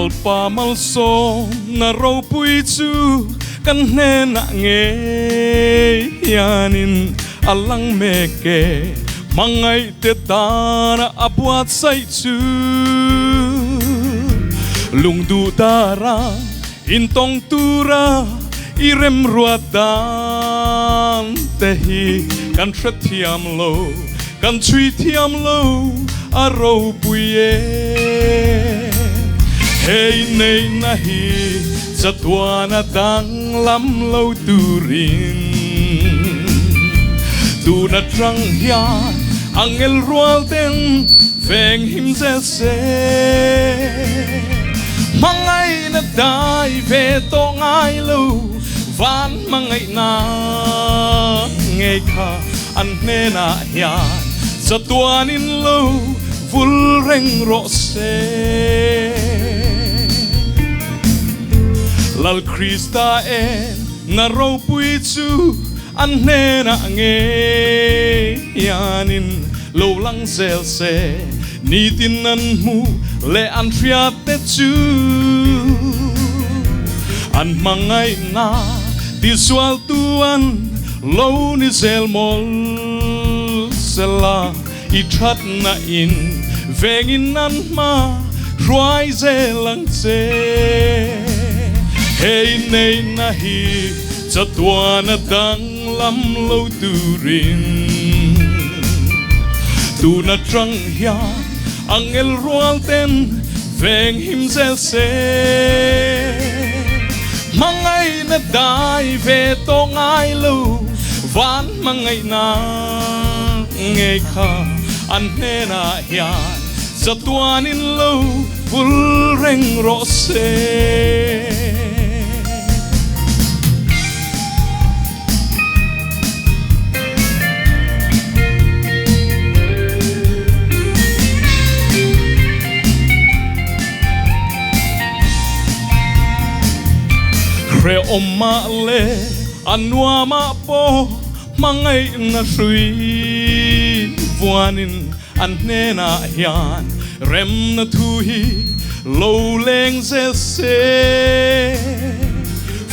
malpa malso na ro pui chu kan ne na nge yanin alang meke mangai te tana abuat sai chu lung du tara intong tura irem ruadan te hi kan thiam lo kan chui thiam lo aro puye hey nei na hi zatwana dang lam lo turin tu na trăng hian angel rual ten veng him se mangai na dai ve to ngai lo van mangai na ngei kha an ne na hian zatwanin lo vul reng ro se lal Krista en na ro pui chu an ne na nge yanin lo lang zel se ni tin nan mu le an fiat te chu an mangai na di sual tuan lo ni zel mol sela i that na in vengin nan ma roi zelang se hey nei na hi zatwana dang lam lo turin tu na trăng hian angel rual ten veng him se mangai na dai ve to ngai lo van mangai na ngei kha an ne na hian zatwanin lo vul reng ro se re oma le anua ma po mangai na sui vuanin an ne na hian rem na thu hi lo leng se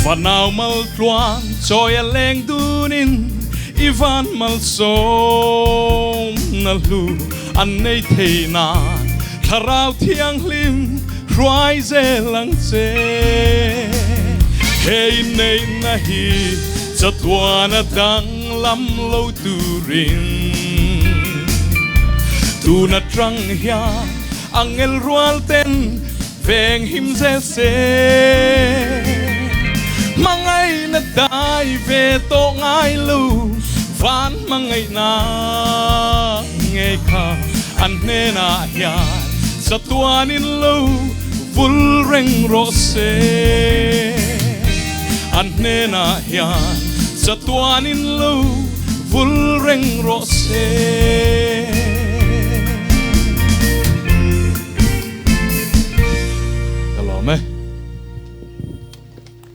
fanau mal tuan choya leng dunin ivan mal som na lu an nei theina tharau thiang lim roi zelang se hey nei na hi zatwana dang lam lo turin tu na trăng hian angel rual ten veng him se mangai na dai ve to ngai lu van mangai na ngei kha an ne na hian zatwanin lo vul reng ro se an ne na hian zatwanin lo vul reng ro se